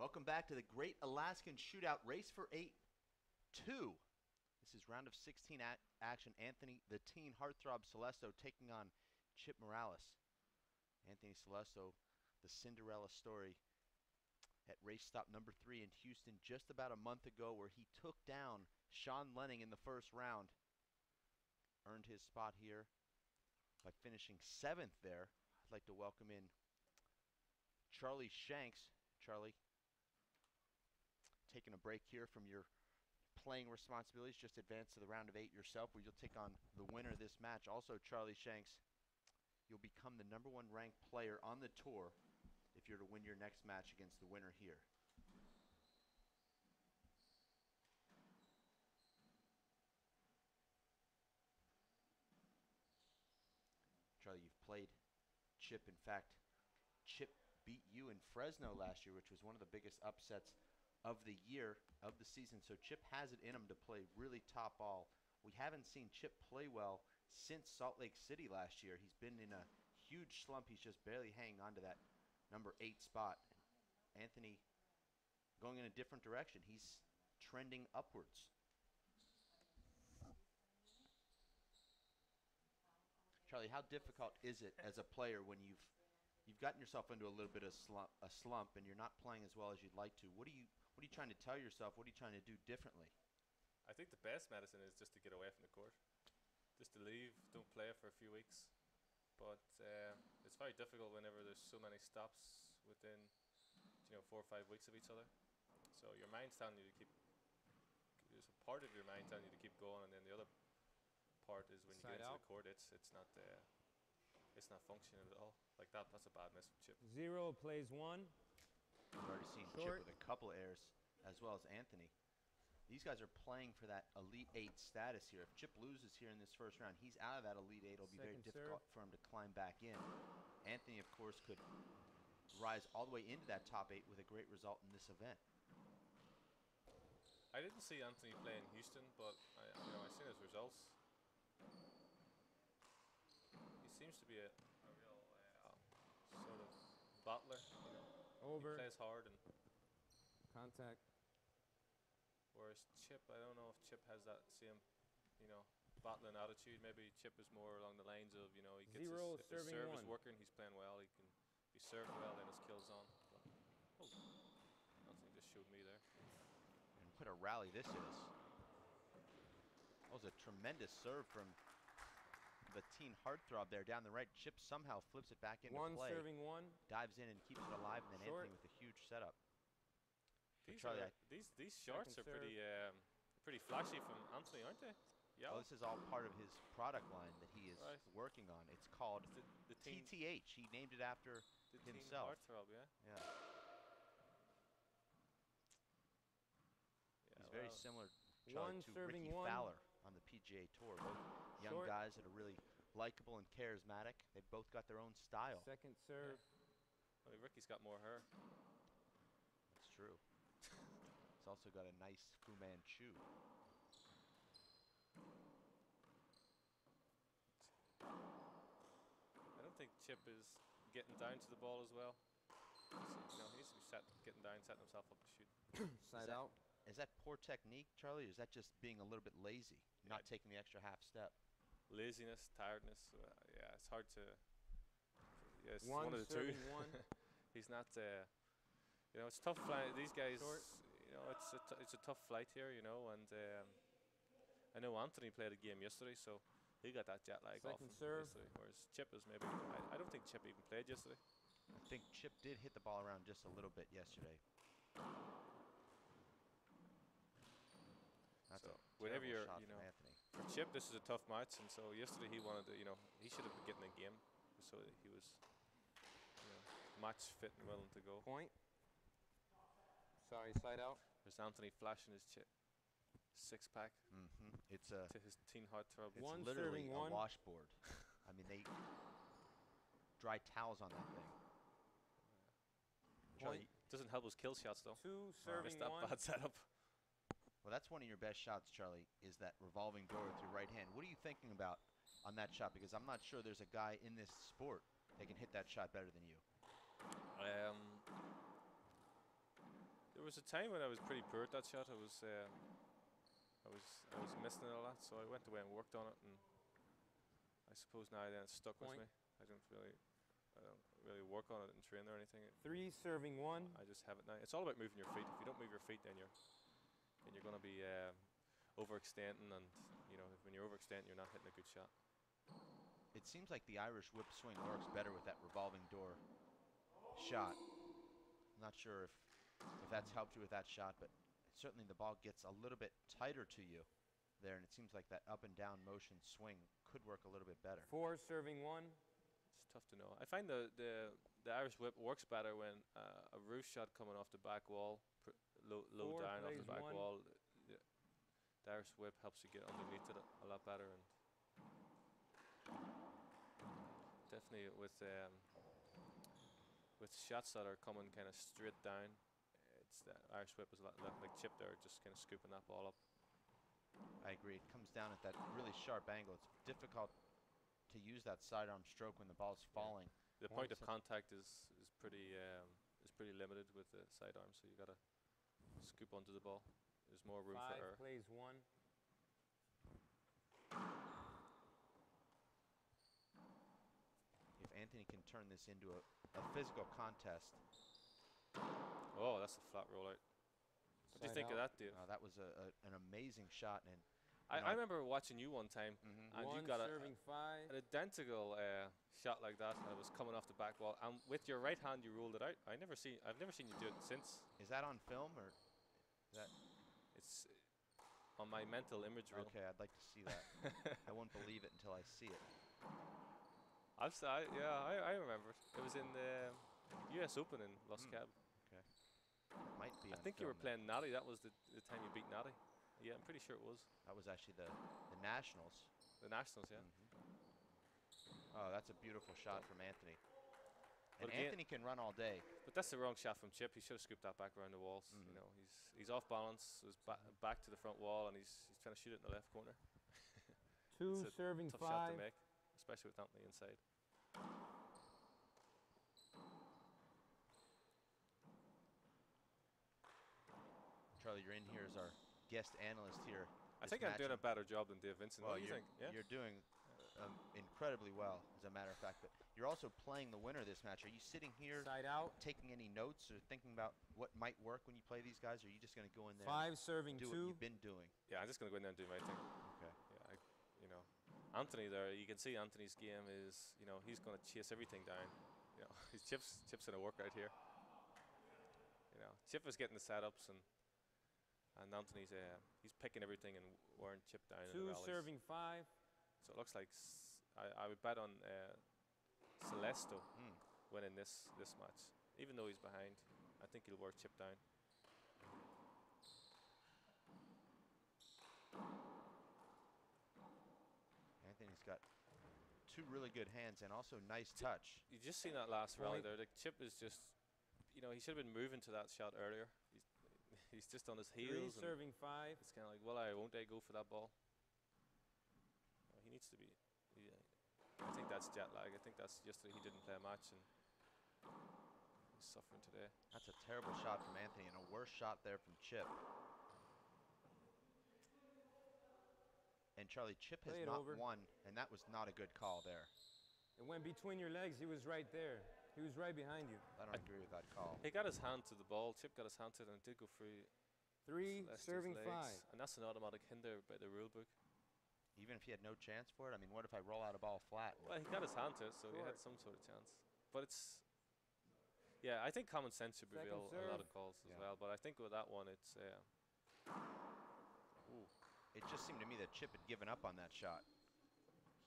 Welcome back to the Great Alaskan Shootout Race for 8-2. This is round of 16 action. Anthony, the teen heartthrob Selestow, taking on Chip Morales. Anthony Selestow, the Cinderella story at race stop number 3 in Houston just about a month ago, where he took down Sean Lenning in the first round. Earned his spot here by finishing 7th there. I'd like to welcome in Charlie Shanks. Charlie, taking a break here from your playing responsibilities, just advance to the round of 8 yourself, where you'll take on the winner of this match. Also, Charlie Shanks, you'll become the #1 ranked player on the tour if you're to win your next match against the winner here. Charlie, you've played Chip. In fact, Chip beat you in Fresno last year, which was one of the biggest upsets of the year, of the season. So Chip has it in him to play really top ball. We haven't seen Chip play well since Salt Lake City last year. He's been in a huge slump. He's just barely hanging on to that number 8 spot. Anthony going in a different direction. He's trending upwards. Charlie, how difficult is it as a player when you've gotten yourself into a little bit of a slump and you're not playing as well as you'd like to? What are you trying to tell yourself? What are you trying to do differently? I think the best medicine is just to get away from the court, just to leave, don't play for a few weeks. But it's very difficult whenever there's so many stops within 4 or 5 weeks of each other. So your mind's telling you to keep. There's a part of your mind telling you to keep going, and then the other part is when you get into the court, it's not functioning at all. Like that's a bad miss from Chip. 0 plays 1. We've already seen Chip with a couple errors, as well as Anthony. These guys are playing for that Elite 8 status here. If Chip loses here in this first round, he's out of that Elite 8. It'll be very difficult for him to climb back in. Anthony, of course, could rise all the way into that top 8 with a great result in this event. I didn't see Anthony play in Houston, but I seen his results. He seems to be a real sort of battler. Over. He plays hard and contact. Whereas Chip, I don't know if Chip has that same, battling attitude. Maybe Chip is more along the lines of, he gets if his serve is working, he's playing well. He can be served well, then his kill's on. But, Anthony just showed me there. And what a rally this is. That was a tremendous serve from the teen heartthrob there down the right. Chip somehow flips it back into play. Serving 1. Dives in and keeps it alive, and then Anthony with a huge setup. These shots are pretty flashy from Anthony, aren't they? Yeah. Well, this is all part of his product line that he is working on. It's called the TTH. He named it after himself. Teen heartthrob, yeah. Yeah. He's very similar, Charlie, to Ricky Fowler on the PGA Tour. Both young guys that are really likable and charismatic. They've both got their own style. Second serve. Yeah. Well, Ricky's got more hair. That's true. He's also got a nice Fu Manchu. I don't think Chip is getting down to the ball as well. He needs to be getting down, setting himself up to shoot. Side out. Is that poor technique, Charlie, or is that just being a little bit lazy, not taking the extra half step? Laziness, tiredness. It's hard to. Yeah, it's one of the two. He's not. It's tough flight. These guys. It's a tough flight here. And I know Anthony played a game yesterday, so he got that jet lag off yesterday. Whereas Chip is maybe. I don't think Chip even played yesterday. I think Chip did hit the ball around just a little bit yesterday. That's a whenever you're, shot from Anthony. For Chip, this is a tough match, and so yesterday he wanted to, he should have been getting a game, so he was, match fit and willing to go. Point. Sorry, side out. There's Anthony flashing his 6-pack. It's to his teen heartthrob. It's literally a washboard. I mean, they dry towels on that thing. Charlie, doesn't help his kill shots though. 2 serving missed that 1. bad setup. Well, that's one of your best shots, Charlie, is that revolving door with your right hand. What are you thinking about on that shot? Because I'm not sure there's a guy in this sport that can hit that shot better than you. There was a time when I was pretty poor at that shot. I was missing it a lot, so I went away and worked on it, and I suppose now then it's stuck with me. I don't really work on it in training or anything. 3 serving 1. I just have it now. It's all about moving your feet. If you don't move your feet, then you're going to be overextending, and when you're overextending, you're not hitting a good shot. It seems like the Irish whip swing works better with that revolving door shot. I'm not sure if that's helped you with that shot, but certainly the ball gets a little bit tighter to you there, and it seems like that up and down motion swing could work a little bit better. 4 serving 1. It's tough to know. I find the Irish whip works better when a roof shot coming off the back wall, low down off the back wall. The Irish whip helps you get underneath it a lot better, and definitely with shots that are coming kind of straight down, it's the Irish whip is a lot like Chip there, just kind of scooping that ball up. I agree. It comes down at that really sharp angle. It's difficult to use that sidearm stroke when the ball's falling. The point of contact is pretty limited with the sidearm, so you got to scoop onto the ball. There's more room for error. 5 plays 1. If Anthony can turn this into a physical contest. Oh, that's a flat rollout. What do you think of that, Dave? That was an amazing shot, and I remember watching you one time, and you got serving 5. an identical shot like that. It was coming off the back wall, and with your right hand you rolled it out. I've never seen you do it since. Is that on film or is that? It's on my mental image reel. Okay, I'd like to see that. I won't believe it until I see it. I remember it. It was in the U.S. Open in Los Cab. Okay, might be. I think you were playing Natty. That was the time you beat Natty. Yeah, I'm pretty sure it was. That was actually the Nationals. The Nationals, yeah. Oh, that's a beautiful shot from Anthony. But And Anthony can run all day. But that's the wrong shot from Chip. He should have scooped that back around the walls. He's off balance. His back to the front wall, and he's trying to shoot it in the left corner. 2 serving 5. Tough shot to make, especially with Anthony inside. Charlie, you're in here as our guest analyst here. I think I'm doing a better job than Dave Vincent. Well, what do you think? Yeah? You're doing incredibly well, as a matter of fact. But you're also playing the winner this match. Are you sitting here Side out. taking any notes or thinking about what might work when you play these guys? Or are you just going to go in there 5 serving and do 2. what you've been doing? Yeah, I'm just going to go in there and do my thing. Okay. Yeah, Anthony there, you can see Anthony's game is, he's going to chase everything down. His Chip's in a workout here. Chip is getting the setups, and Anthony's he's picking everything and wearing Chip down in the 2 rallies. serving 5. So it looks like I would bet on Selestow winning this match, even though he's behind. I think he'll wear Chip down. Anthony's got 2 really good hands and also nice touch. You just seen that last rally there. The Chip is just, he should have been moving to that shot earlier. He's just on his 3 heels. serving 5. It's kind of like, well, won't I go for that ball? He needs to be. I think that's jet lag. I think that's just that he didn't play a match and he's suffering today. That's a terrible shot from Anthony and a worse shot there from Chip. And Charlie, Chip has not won, and that was not a good call there. It went between your legs. He was right there. He was right behind you. I don't agree with that call. He got his hand to the ball. Chip got his hand to it, and it did go through 3 serving 5. And that's an automatic hinder by the rule book. Even if he had no chance for it? I mean, what if I roll out a ball flat? Well, he got his hand to it, so he had some sort of chance. But it's... Yeah, I think common sense should prevail a lot of calls as well. But I think with that one, it's... It just seemed to me that Chip had given up on that shot.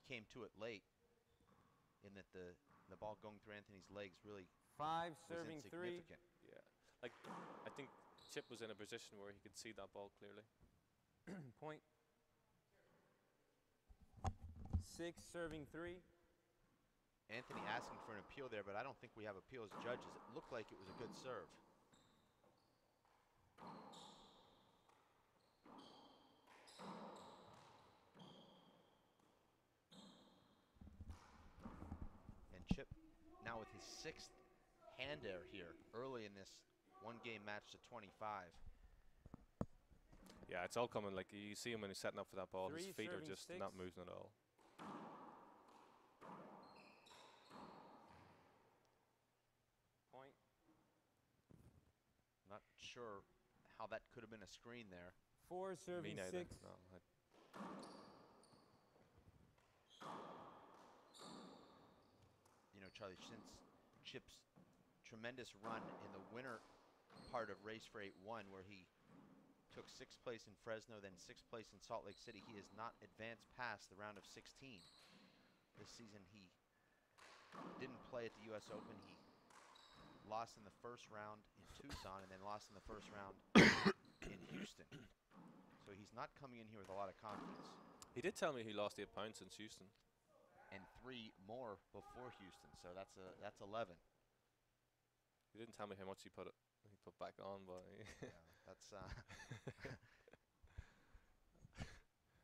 He came to it late, in that the ball going through Anthony's legs really 5 was serving 3. insignificant. Yeah. Like, I think Chip was in a position where he could see that ball clearly. Point. 6 serving 3. Anthony asking for an appeal there, but I don't think we have appeals judges. It looked like it was a good serve. And Chip now with his 6th hand air here early in this One game match to 25. Yeah, it's all coming. Like you see him when he's setting up for that ball. His 3 feet are serving just 6. not moving at all. Point. Not sure how that could have been a screen there. 4 Me serving neither. 6. No, You know, Charlie, since Chip's tremendous run in the winter part of Race for 8-1, where he took 6th place in Fresno, then 6th place in Salt Lake City, he has not advanced past the round of 16. This season, he didn't play at the U.S. Open. He lost in the first round in Tucson and then lost in the first round in Houston. So he's not coming in here with a lot of confidence. he did tell me he lost 8 pounds since Houston. And 3 more before Houston, so that's 11. He didn't tell me how much he put back on, but Yeah, that's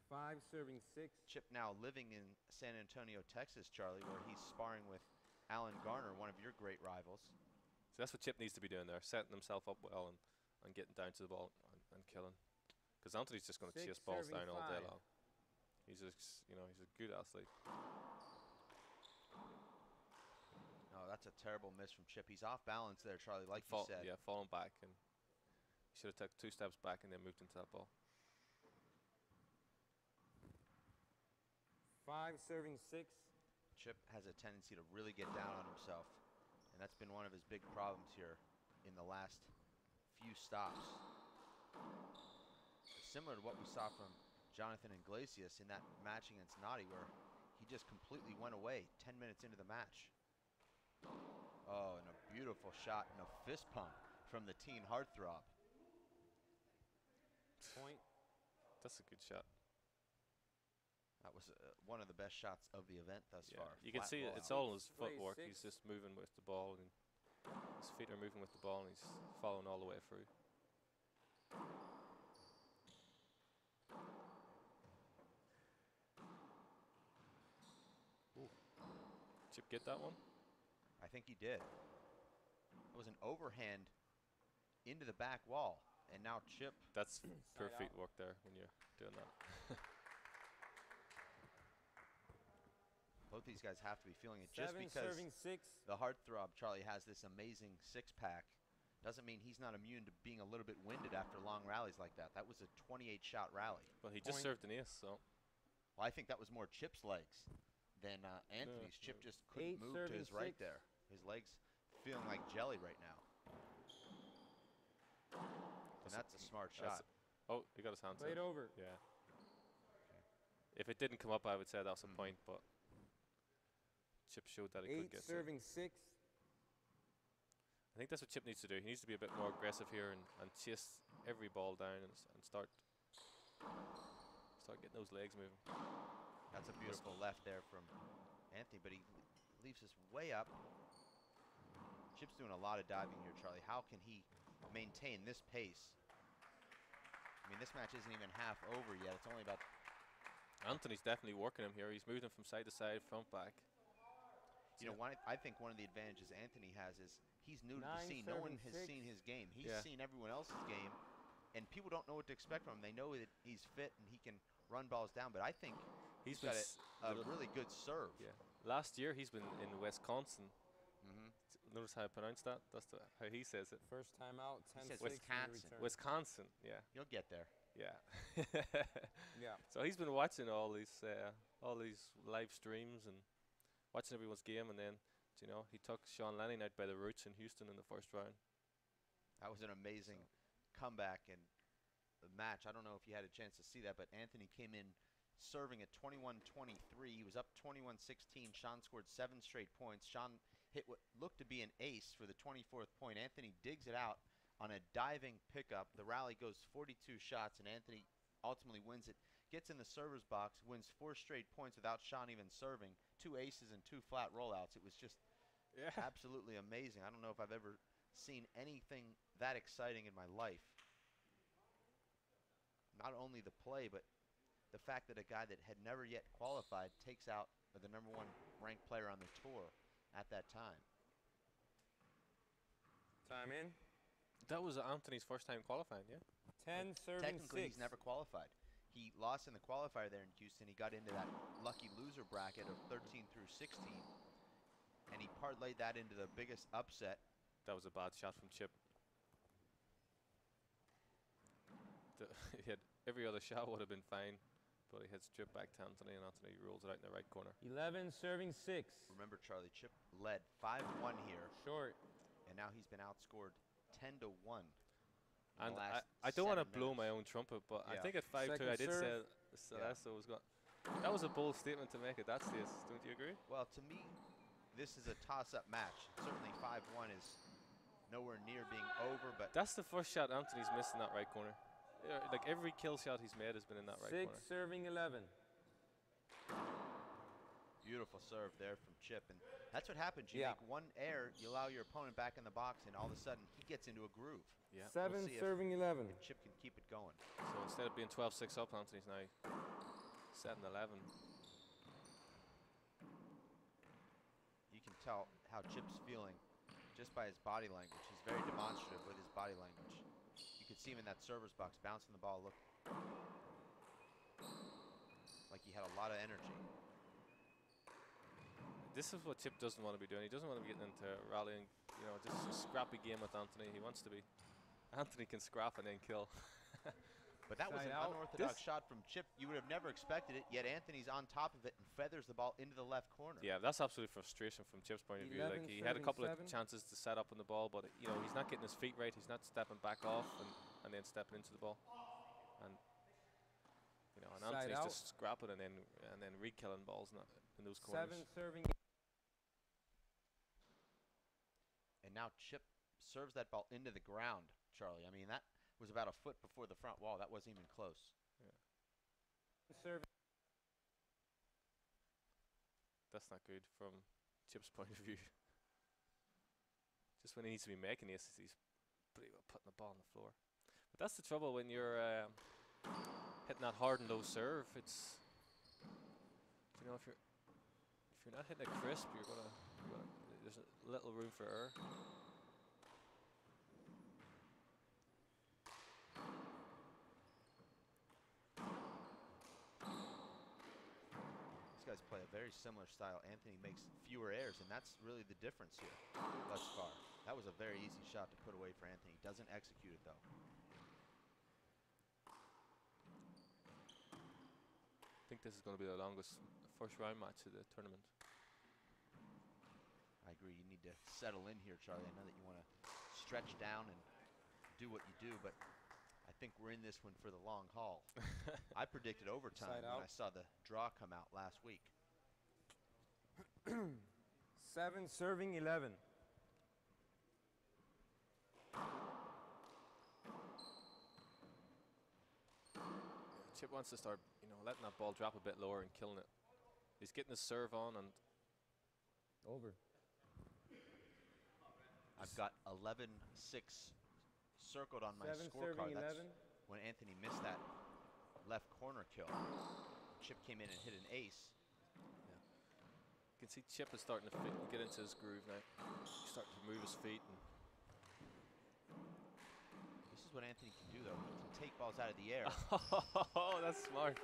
5 serving 6. Chip now living in San Antonio, Texas, Charlie, where he's sparring with Alan Garner, one of your great rivals. So that's what Chip needs to be doing there, setting himself up well and getting down to the ball and killing. Because Anthony's just going to 6 chase balls serving down all day 5. long. He's just, he's a good athlete. Oh, that's a terrible miss from Chip. He's off balance there, Charlie, like you said. Yeah, falling back, and he should have taken 2 steps back and then moved into that ball. 5 serving 6. Chip has a tendency to really get down on himself, and that's been one of his big problems here in the last few stops. Similar to what we saw from Jonathan Iglesias in that match against Nadi, where he just completely went away 10 minutes into the match. Oh, and a beautiful shot and a fist pump from the teen heartthrob. Point. That's a good shot. That was one of the best shots of the event thus far. You can Flat see blowout. it's all his Play footwork. 6. He's just moving with the ball, and his feet are moving with the ball, and he's following all the way through. Ooh. Chip get that one? I think he did. It was an overhand into the back wall, and now Chip. That's pure Side feet out. work there when you're doing that. Both these guys have to be feeling it just 7 because serving 6. the heartthrob, Charlie, has this amazing six-pack. Doesn't mean he's not immune to being a little bit winded after long rallies like that. That was a 28-shot rally. Well, he just Point. served an ace, so. Well, I think that was more Chip's legs than Anthony's. Chip just couldn't 8 move to serving his right 6. there. His legs feeling like jelly right now. And that's a smart shot. Oh, he got his hands Played in. over. Yeah. If it didn't come up, I would say that was a point, but Chip showed that he 8 could get it. serving 6. I think that's what Chip needs to do. He needs to be a bit more aggressive here and chase every ball down and start getting those legs moving. That's a beautiful left there from Anthony, but he leaves us way up. Chip's doing a lot of diving here, Charlie. How can he maintain this pace? I mean, this match isn't even half over yet. It's only about. Anthony's definitely working him here. He's moving from side to side, front, back. You know, I think one of the advantages Anthony has is he's new to the 9 scene. No one has serving 6. seen his game. He's Yeah. seen everyone else's game, and people don't know what to expect from him. They know that he's fit and he can run balls down, but I think he's been got s- a really good serve. Yeah. Last year he's been in Wisconsin. Mm-hmm. Notice how I pronounce that? That's how he says it. First time out. 10 says 6 Wisconsin. Wisconsin. Yeah. You'll get there. Yeah. Yeah. So he's been watching all these live streams and watching everyone's game, and then he took Sean Lanning out by the roots in Houston in the first round. That was an amazing comeback and the match. I don't know if you had a chance to see that, but Anthony came in serving at 21-23. He was up 21-16. Sean scored 7 straight points. Sean hit what looked to be an ace for the 24th point. Anthony digs it out on a diving pickup. The rally goes 42 shots, and Anthony ultimately wins it. Gets in the server's box, wins 4 straight points without Sean even serving. 2 aces and 2 flat rollouts. It was just absolutely amazing. I don't know if I've ever seen anything that exciting in my life. Not only the play, but the fact that a guy that had never yet qualified takes out the #1 ranked player on the tour at that time. Time in. That was Anthony's first time qualifying, yeah? 10 serving Technically, 6. he's never qualified. He lost in the qualifier there in Houston. He got into that lucky loser bracket of 13 through 16, and he parlayed that into the biggest upset. That was a bad shot from Chip. He had every other shot would have been fine, but he hits Chip back to Anthony, and Anthony rolls it out in the right corner. 11 serving 6. Remember, Charlie, Chip led 5-1 here, Short. and now he's been outscored 10-1. And I don't want to blow my own trumpet, but I Yeah. think at 5-2 Second I did serve. say Selestow was going. That was a bold statement to make at that stage. Don't you agree? Well, to me, this is a toss-up match. Certainly 5-1 is nowhere near being over, but That's the first shot Anthony's missed in that right corner. Like every kill shot he's made has been in that right 6 corner. serving 11. beautiful serve there from Chip. And that's what happens. You Yeah. make one error, you allow your opponent back in the box, and all of a sudden he gets into a groove. Yeah. 7 see if- serving 11. If Chip can keep it going. So instead of being 12-6 up, Anthony's now 7-11. You can tell how Chip's feeling just by his body language. He's very demonstrative with his body language. You could see him in that server's box bouncing the ball, look like he had a lot of energy. This is what Chip doesn't want to be doing. He doesn't want to be getting into rallying, just a scrappy game with Anthony. He wants to be. Anthony can scrap and then kill. But that was Side an out. unorthodox shot from Chip. You would have never expected it, yet Anthony's on top of it and feathers the ball into the left corner. Yeah, that's absolute frustration from Chip's point of view. Like 11, he had a serving couple 7. of chances to set up on the ball, but he's not getting his feet right. He's not stepping back off and then stepping into the ball. And and Side Anthony's out. just scrapping and then re-killing balls in those corners. 7 serving. And now Chip serves that ball into the ground, Charlie. I mean, that was about a foot before the front wall. That wasn't even close. Serving. That's not good from Chip's point of view. Just when he needs to be making this, he's pretty well putting the ball on the floor. But that's the trouble when you're hitting that hard and low serve. It's if you're not hitting it crisp, you're gonna there's a little room for error. These guys play a very similar style. Anthony makes fewer errors, and that's really the difference here thus far. That was a very easy shot to put away for Anthony. He doesn't execute it, though. I think this is going to be the longest first round match of the tournament. I agree. You need to settle in here, Charlie. I know that you want to stretch down and do what you do, but I think we're in this one for the long haul. I predicted overtime Side when out. I saw the draw come out last week. 7 serving 11. Chip wants to start, letting that ball drop a bit lower and killing it. He's getting his serve on, and Over. I've got 11-6 circled on my 7 scorecard. serving That's 11. when Anthony missed that left corner kill. Chip came in and hit an ace. you can see Chip is starting to get into his groove now. He's starting to move his feet. And This is what Anthony can do, though. He can take balls out of the air. oh, that's smart.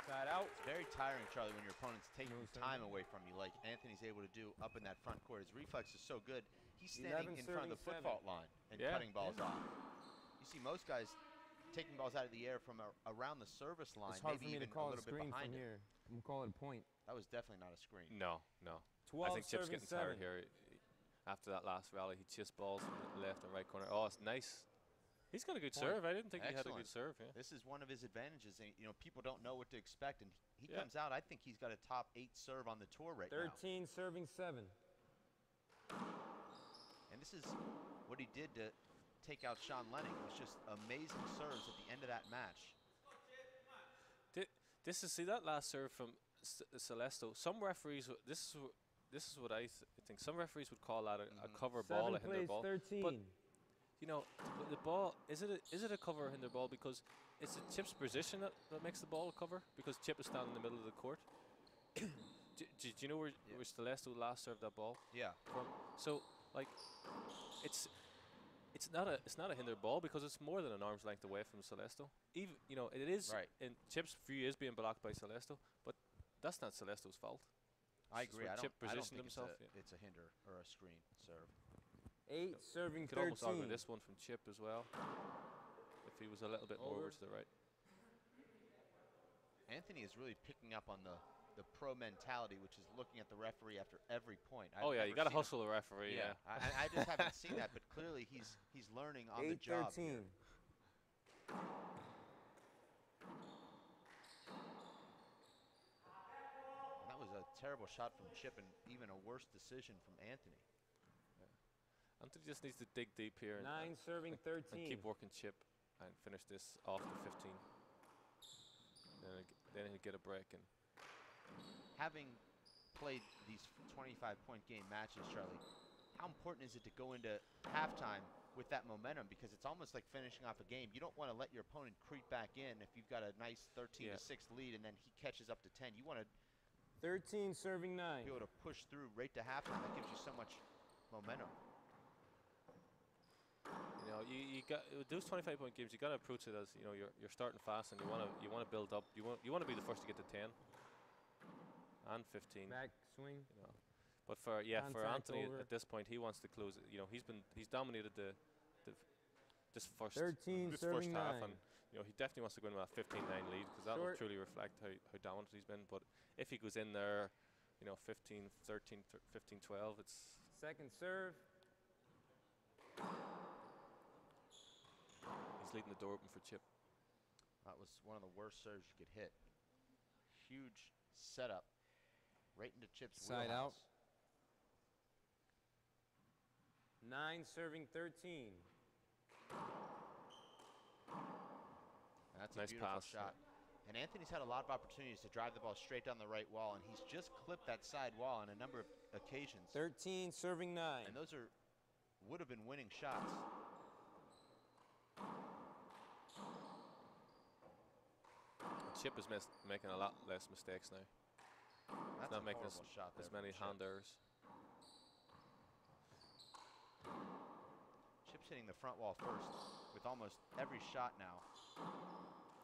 Side out. It's very tiring, Charlie, when your opponent's taking No time serving. away from you, like Anthony's able to do up in that front court. His reflex is so good. He's standing 11 in front of the foot serving fault line and Yeah. cutting balls off. You see most guys taking balls out of the air from around the service line, It's hard for maybe me to even a call a little bit screen behind from it. here. I'm calling a point. That was definitely not a screen. No. 12 I think Chip's serving getting 7. tired here. After that last rally, he chased balls from the left and right corner. Oh, it's nice. He's got a good Point. serve. I didn't think he had a Excellent. good serve. Yeah. This is one of his advantages. And, people don't know what to expect, and he Yeah. comes out. I think he's got a top 8 serve on the tour right now. 13 serving 7. And this is what he did to take out Sean Lenning. It was just amazing serves at the end of that match. See that last serve from Selestow. Some referees, this is what I think. Some referees would call that a cover ball, 7 a hinder plays ball. 13. But the ball is it a cover or hinder ball because it's the Chip's position that makes the ball a cover because Chip is standing in the middle of the court. Do you know where Selestow last served that ball Yeah. from? So like, it's not a hinder ball because it's more than an arm's length away from Selestow. Even it is Right. in Chip's view is being blocked by Selestow, but that's not Selestow's fault. I It's just agree. where I don't, Chip I don't positioned think himself. it's a hinder or a screen serve. 8 serving You could almost argue 13. this one from Chip as well, if he was a little bit more over to the right. Anthony is really picking up on the pro mentality, which is looking at the referee after every point. Oh yeah, you got to hustle the referee. Yeah. I just haven't seen that, but clearly he's learning on the job. 8-13. Here. And that was a terrible shot from Chip, and even a worse decision from Anthony. Anthony just needs to dig deep here 9 serving 13. and keep working Chip and finish this off to 15. Then he'll get a break. And Having played these 25-point game matches, Charlie, how important is it to go into halftime with that momentum? Because it's almost like finishing off a game. You don't want to let your opponent creep back in if you've got a nice 13-6 lead and then he catches up to 10. You want to 13 serving 9. be able to push through right to halftime. That gives you so much momentum. you got those 25-point games. You got to approach it as you're starting fast and you want to build up. You want to be the first to get to 10 and 15. Back swing. But for Contact Anthony over. at this point, he wants to close it. He's dominated this first 13 this serving first half, 9. and he definitely wants to go in with a 15-9 lead because that will Short. truly reflect how dominant he's been. But if he goes in there, 15-13, 15-12, it's Second serve. he's leaving the door open for Chip. That was one of the worst serves you could hit. Huge setup right into Chip's Side wheelhouse. out. 9 serving 13. That's Nice a beautiful pass. shot. And Anthony's had a lot of opportunities to drive the ball straight down the right wall, and he's just clipped that side wall on a number of occasions. 13 serving 9. And those would have been winning shots. Chip is making a lot less mistakes now. That's Not a making horrible shot there as many from Chip. hand errors. Chip's hitting the front wall first with almost every shot now.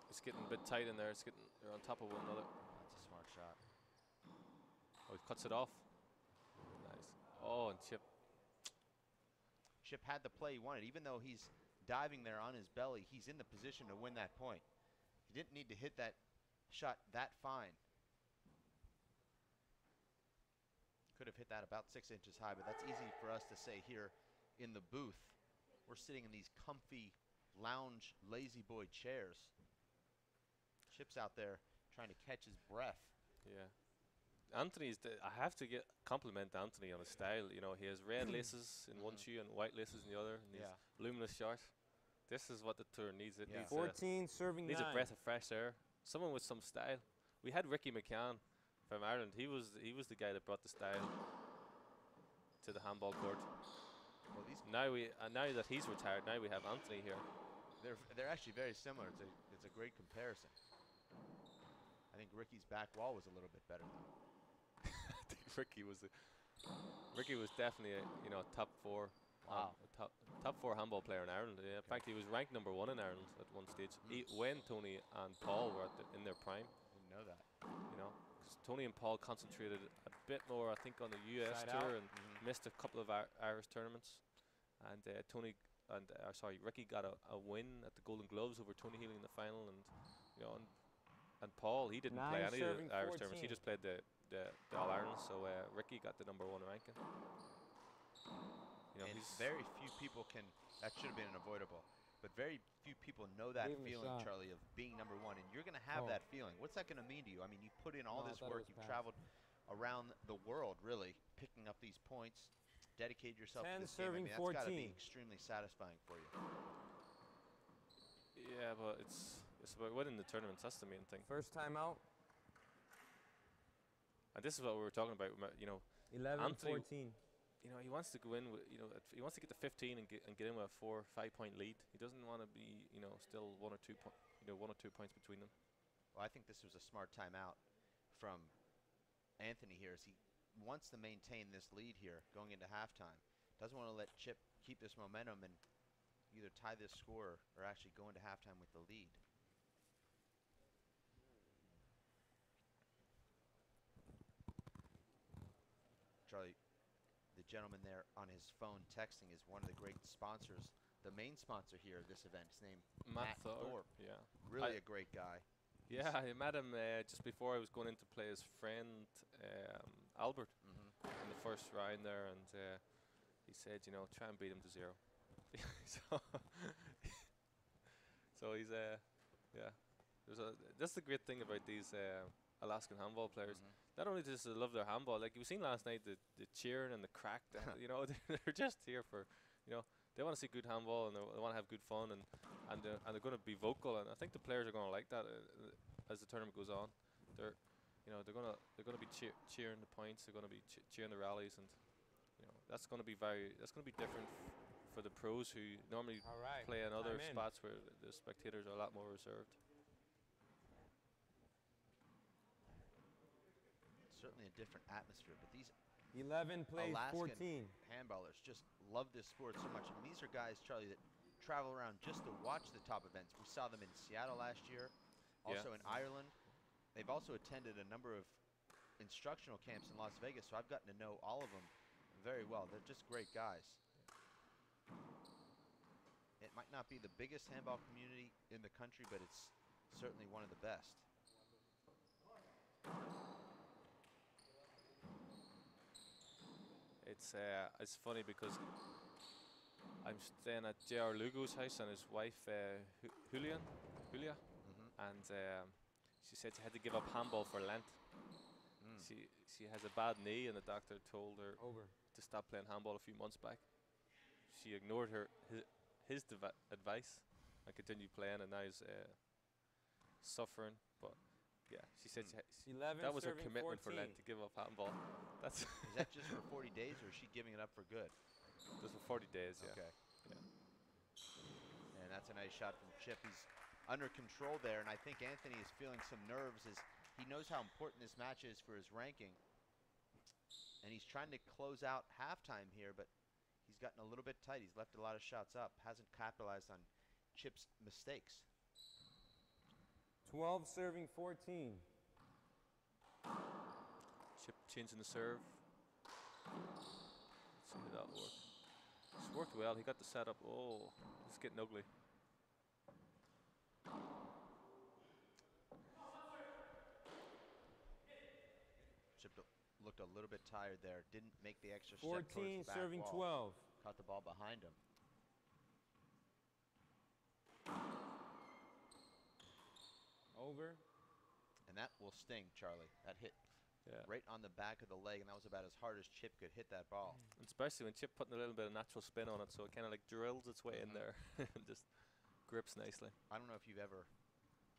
It's getting a bit tight in there. They're on top of one another. That's a smart shot. Oh, he cuts it off. Nice. Oh, and Chip. Chip had the play he wanted. Even though he's diving there on his belly, he's in the position to win that point. He didn't need to hit that shot that fine. Could have hit that about 6 inches high, but that's easy for us to say here in the booth. We're sitting in these comfy lounge lazy boy chairs. Chip's out there trying to catch his breath. Yeah. I have to compliment Anthony on his style. He has red laces in one shoe and white laces in the other, and these luminous shorts. This is what the tour needs. It Yeah. needs 14 serving 9. needs a breath of fresh air. Someone with some style. We had Ricky McCann from Ireland. He was the guy that brought the style to the handball court. Well, these Now that he's retired, now we have Anthony here. they're actually very similar. It's a great comparison. I think Ricky's back wall was a little bit better though. I think Ricky was definitely a top 4. Wow. Top 4 handball player in Ireland. Yeah. In fact, he was ranked number 1 in Ireland at one stage when Tony and Paul were in their prime. Didn't know that. 'Cause Tony and Paul concentrated a bit more, I think, on the US Side tour out. and missed a couple of Irish tournaments. And Ricky got a win at the Golden Gloves over Tony Healy in the final, and Paul, he didn't play 9 any of serving the Irish 14. tournaments. He just played the All Ireland. So Ricky got the number 1 ranking. And He's very few people that should have been unavoidable, but very few people know that Gave him a feeling, shot. Charlie, of being number 1, and you're going to have Oh. that feeling. What's that going to mean to you? I mean, you put in all No, I this thought it work, was you've pass. traveled around the world, really, picking up these points, dedicated yourself 10 to this game. I serving mean, that's got to be 14. extremely satisfying for you. Yeah, but it's about winning the tournaments. That's the main thing. First time out. And this is what we were talking about. 11 Anthony- 14. He wants to go in with, he wants to get to 15 and get in with a 4 or 5 point lead. He doesn't want to be, still 1 or 2 points between them. Well, I think this was a smart timeout from Anthony here, as he wants to maintain this lead here going into halftime. Doesn't want to let Chip keep this momentum and either tie this score or actually go into halftime with the lead. Charlie, the gentleman there on his phone texting is one of the great sponsors, the main sponsor here of this event. His name, Matt Thorpe. Yeah. Really a great guy. Yeah, I met him just before I was going in to play his friend Albert in the first round there, and he said, you know, try and beat him to 0. so he's yeah. That's the great thing about these Alaskan handball players. Not only does they love their handball, like you've seen last night, the cheering and the crack, you know, they're just here for, you know, they want to see good handball and they want to have good fun, and they're going to be vocal, and I think the players are going to like that as the tournament goes on. They're, you know, they're going to be cheering the points. They're going to be cheering the rallies, and you know that's going to be different for the pros who normally play in other spots where the spectators are a lot more reserved. Certainly a different atmosphere, but these 11 plays Alaskan 14. handballers just love this sport so much. I mean, these are guys, Charlie, that travel around just to watch the top events. We saw them in Seattle last year, also in Ireland. They've also attended a number of instructional camps in Las Vegas, so I've gotten to know all of them very well. They're just great guys. It might not be the biggest handball community in the country, but it's certainly one of the best. It's funny because I'm staying at J.R. Lugo's house and his wife Julia, and she said she had to give up handball for Lent. She has a bad knee, and the doctor told her to stop playing handball a few months back. She ignored his advice and continued playing, and now is suffering. But yeah, she said that was her commitment 14. for Lent, to give up handball. That's is that just for 40 days, or is she giving it up for good? Just for 40 days, yeah. Okay. Yeah. And that's a nice shot from Chip. He's under control there, and I think Anthony is feeling some nerves as he knows how important this match is for his ranking. And he's trying to close out halftime here, but he's gotten a little bit tight. He's left a lot of shots up, hasn't capitalized on Chip's mistakes. 12 serving 14. Chip changing the serve. Let's see how that works. It's worked well. He got the setup. Oh, it's getting ugly. Chip looked a little bit tired there. Didn't make the extra step towards 14 the back serving wall. 12. Caught the ball behind him. Over. And that will sting, Charlie. That hit right on the back of the leg, and that was about as hard as Chip could hit that ball. And especially when Chip putting a little bit of natural spin on it, so it kind of like drills its way in there and just grips nicely. I don't know if you've ever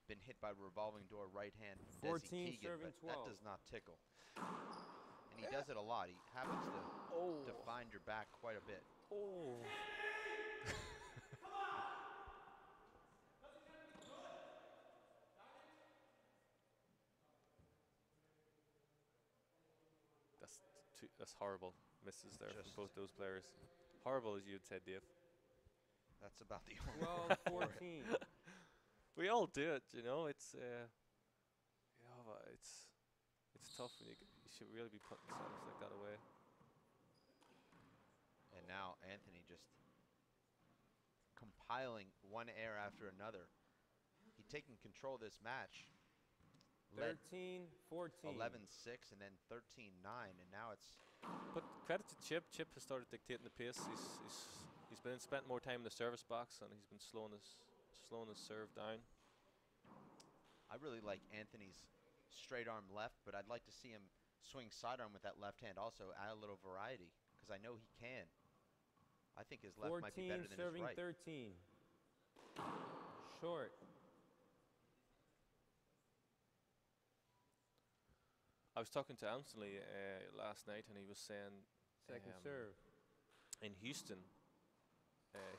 been hit by a revolving door right hand from 14 Desi Keegan, serving but 12. that does not tickle. And he does it a lot. He happens to find your back quite a bit. Oh. That's horrible. Misses there from both those players. Horrible, as you'd said, Dave. That's about the only 12 14. We all do it, you know. It's it's tough when you should really be putting serves like that away. And now Anthony just compiling one error after another. He's taking control of this match. 13 14. 11-6 and then 13-9, and now it's. But credit to Chip. Chip has started dictating the pace. He's spent more time in the service box, and he's been slowing his serve down. I really like Anthony's straight arm left, but I'd like to see him swing sidearm with that left hand also, add a little variety, because I know he can. I think his left might be better than his serving right. 13. Short. I was talking to Anthony last night, and he was saying Second serve. in Houston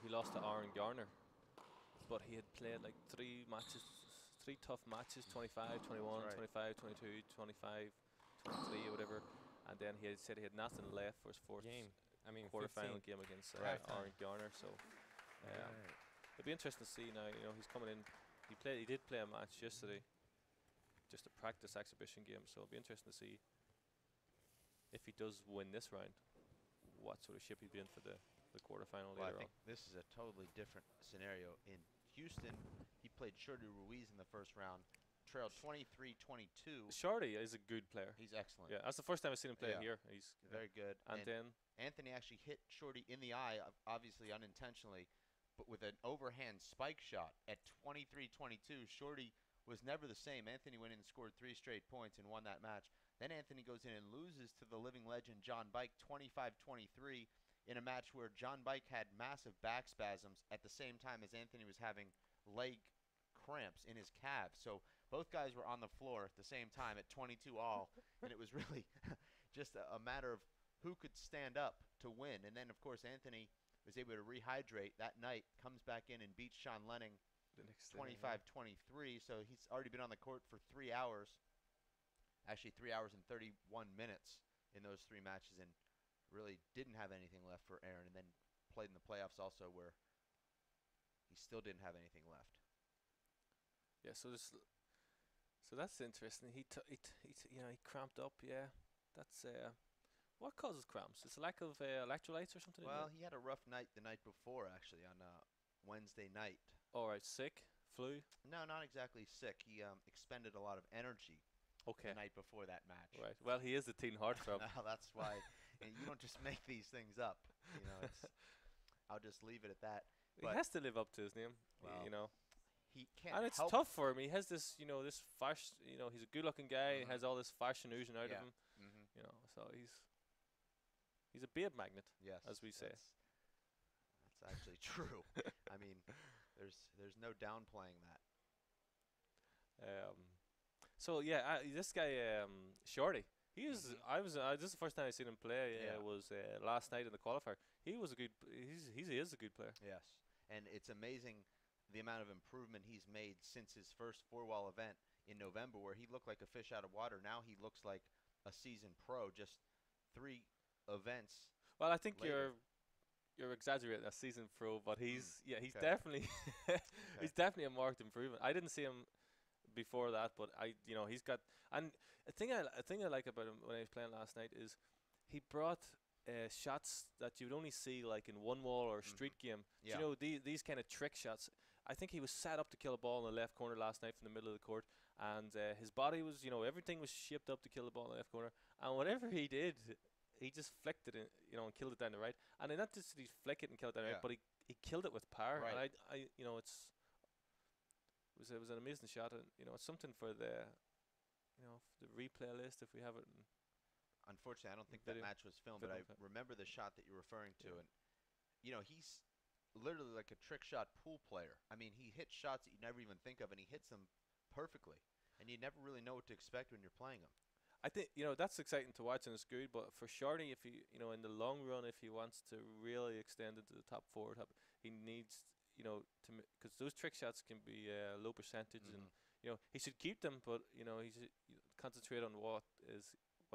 he lost to Aaron Garner, but he had played like three tough matches, 25, 21, right. 25, 22, 25, 23 or whatever, and then he had said he had nothing left for his fourth game. I mean, quarterfinal 15. game against Right. Aaron Garner. So Um, It'll be interesting to see now. You know, he's coming in. He did play a match yesterday, just a practice exhibition game. So it'll be interesting to see if he does win this round, what sort of shape he'd be in for the quarterfinal Well, I later think on. this is a totally different scenario. In Houston, he played Shorty Ruiz in the first round, trailed 23-22. Shorty is a good player. He's excellent. Yeah, that's the first time I've seen him play Yeah. here. He's Very good. And then Anthony actually hit Shorty in the eye, obviously unintentionally, but with an overhand spike shot at 23-22. Shorty was never the same. Anthony went in and scored 3 straight points and won that match. Then Anthony goes in and loses to the living legend John Bike 25-23 in a match where John Bike had massive back spasms at the same time as Anthony was having leg cramps in his calves. So both guys were on the floor at the same time at 22 all, and it was really just a matter of who could stand up to win. And then, of course, Anthony was able to rehydrate that night, comes back in and beats Sean Lenning the next 25-23. So he's already been on the court for 3 hours, actually 3 hours and 31 minutes in those 3 matches, and really didn't have anything left for Aaron. And then played in the playoffs also, where he still didn't have anything left. Yeah, so that's interesting. He cramped up. Yeah, that's what causes cramps? It's a lack of electrolytes or something. Well, he had a rough night the night before, actually, on Wednesday night. All right, sick, flu. No, not exactly sick. He expended a lot of energy Okay. the night before that match. Right. Well, he is the teen heartthrob. No, that's why. And you don't just make these things up. You know, I'll just leave it at that. He has to live up to his name. Well, you know. He can't. And it's help tough for him. He has this, this fashion. He's a good-looking guy. He has all this fashion oozing out of him. Mm-hmm. So he's a babe magnet, Yes, as we say. That's actually true. I mean, there's no downplaying that. So yeah, this guy Shorty. He is. This is the first time I seen him play. Yeah. Was last night in the qualifier. He was a good. He is a good player. Yes, and it's amazing the amount of improvement he's made since his first 4-wall event in November, where he looked like a fish out of water. Now he looks like a seasoned pro. Just 3 events. Well, I think later. you're exaggerating a season pro, but he's Okay. definitely he's definitely a marked improvement. I didn't see him before that, but he's got. And a thing I like about him when he was playing last night is he brought shots that you would only see like in one wall or street game. Yeah. You know, these kind of trick shots. I think he was set up to kill a ball in the left corner last night from the middle of the court, and his body was, everything was shaped up to kill the ball in the left corner. And whatever he did, he just flicked it, and killed it down the right. And then not just did he flick it and kill it down the right, but he killed it with power. Right. And it was an amazing shot, and it's something for the replay list if we have it. Unfortunately, I don't think that Video. match was filmed, but I remember the shot that you're referring to, and he's literally like a trick shot pool player. I mean, he hits shots that you never even think of, and he hits them perfectly, and you never really know what to expect when you're playing him. I think that's exciting to watch and it's good, but for Shorty, if he in the long run, if he wants to really extend into the top 4, he needs because those trick shots can be low percentage, and he should keep them, but he should concentrate on what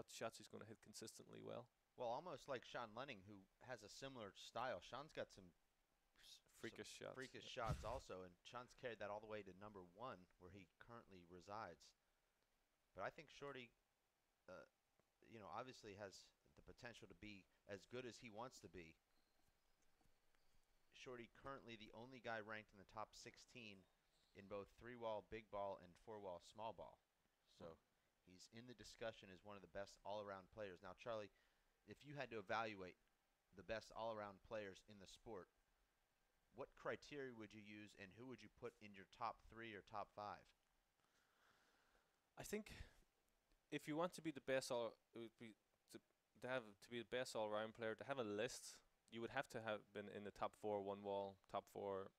shots he's going to hit consistently well. Well, almost like Sean Lenning, who has a similar style. Sean's got some freakish shots also, and Sean's carried that all the way to number 1, where he currently resides. But I think Shorty, obviously has the potential to be as good as he wants to be. Shorty currently the only guy ranked in the top 16 in both 3-wall big ball and 4-wall small ball. So he's in the discussion as one of the best all-around players. Now, Charlie, if you had to evaluate the best all-around players in the sport, what criteria would you use, and who would you put in your top 3 or top 5? I think if you want to be the best it would be to be the best all-around player, to have a list, you would have to have been in the top 4 1-wall, top 4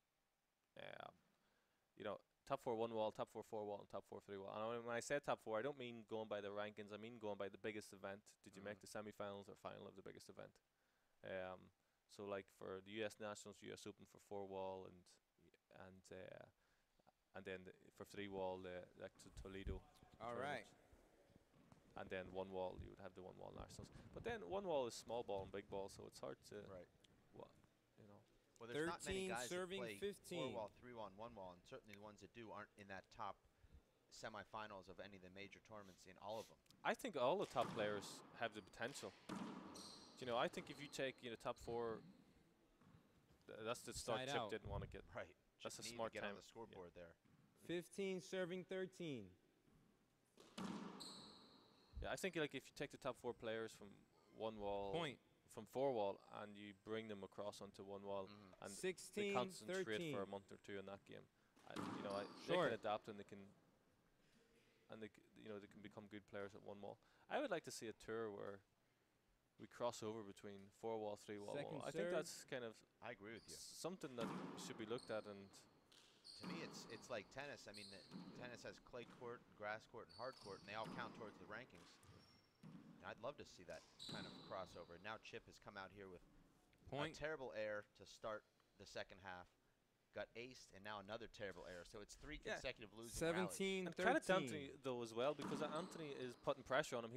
top 4 1-wall, top 4 4-wall, and top 4 3-wall. And when I say top 4, I don't mean going by the rankings. I mean going by the biggest event. Did you make the semifinals or final of the biggest event? So like for the U.S. Nationals, U.S. Open for 4-wall, and then for 3-wall, like to Toledo. All right. And then 1-wall, you would have the 1-wall Nationals. But then 1-wall is small ball and big ball, so it's hard to. Right. Well, there's not many 13 guys that serving play 15. 4-wall, 3-wall, and 1-wall, and certainly the ones that do aren't in that top semifinals of any of the major tournaments in all of them. I think all the top players have the potential. You know, I think if you take top 4, that's the start Side Chip out. didn't want to get. Right. That's a Chip needed smart to get time. on the scoreboard there. 15 serving 13. Yeah, I think like if you take the top 4 players from 1-wall, Point. from 4-wall, and you bring them across onto 1-wall, and they 16 concentrate 13. for a month or two in that game, they Short. can adapt and they can become good players at 1-wall. I would like to see a tour where we cross over between 4-wall, 3-wall. Second I think serve. that's kind of I agree with you. something that should be looked at. And To me, it's like tennis. I mean, tennis has clay court, grass court, and hard court, and they all count towards the rankings. And I'd love to see that kind of crossover. Now Chip has come out here with Point. a terrible error to start the second half, got aced, and now another terrible error. So it's 3 Yeah. consecutive losing rallies. 17 and credit to 13. Anthony though as well, because Anthony is putting pressure on him.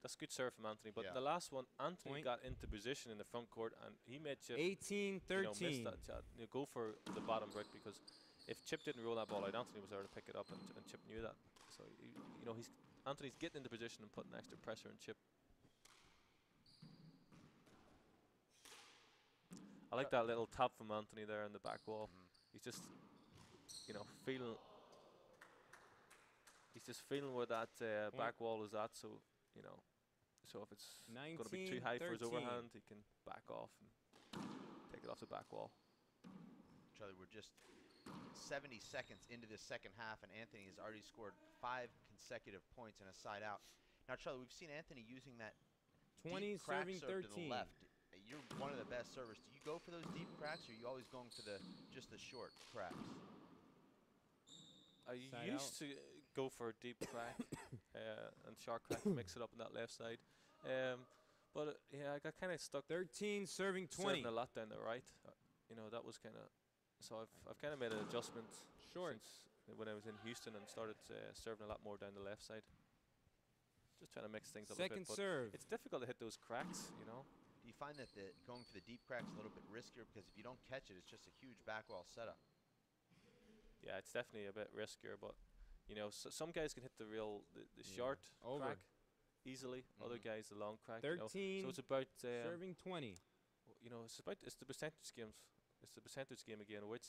That's good serve from Anthony. But Yeah. the last one, Anthony Point. got into position in the front court, and he made Chip 18 miss 13. that shot. Go for the bottom brick, because if Chip didn't roll that ball out, Anthony was there to pick it up, and Chip knew that. So Anthony's getting into position and putting extra pressure on Chip. I like that little tap from Anthony there in the back wall. He's just, feeling. He's just feeling where that back wall is at. So so if it's going to be too high for his 19-13. overhand, he can back off and take it off the back wall. Charlie, we're just 70 seconds into this second half, and Anthony has already scored 5 consecutive points and a side out. Now, Charlie, we've seen Anthony using that 20 deep crack serving serve to the 13. left. You're one of the best servers. Do you go for those deep cracks, or are you always going for just the short cracks? I Side used to go for a deep crack and short crack to mix it up on that left side. But I got kind of stuck 13 serving 20. serving a lot down the right. That was kind of. So I've kind of made an adjustment Short. since when I was in Houston and started serving a lot more down the left side. Just trying to mix things up Second a bit. But serve. it's difficult to hit those cracks, Do you find that going for the deep cracks is a little bit riskier, because if you don't catch it, it's just a huge back wall setup? Yeah, it's definitely a bit riskier, but some guys can hit the short Over. crack easily. Other guys the long crack. 13 So it's about serving 20. it's the percentage games. It's the percentage game again. Which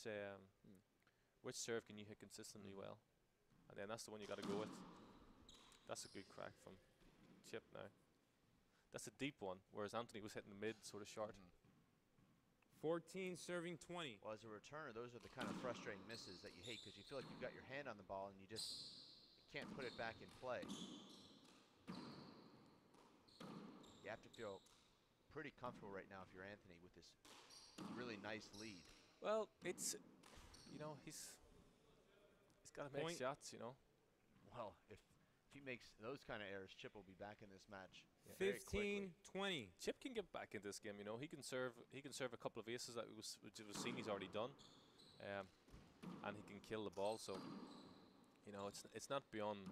serve can you hit consistently well, and then that's the one you got to go with. That's a good crack from Chip now. That's a deep one, whereas Anthony was hitting the mid sort of short. 14 serving 20. Well, as a returner, those are the kind of frustrating misses that you hate, because you feel like you've got your hand on the ball and you just can't put it back in play. You have to feel pretty comfortable right now if you're Anthony with this really nice lead. Well, it's he's got to make Point. shots. Well, if he makes those kind of errors, Chip will be back in this match very 15 quickly. 20. Chip can get back in this game. He can serve. He can serve a couple of aces that we've seen he's already done, and he can kill the ball. So, it's not beyond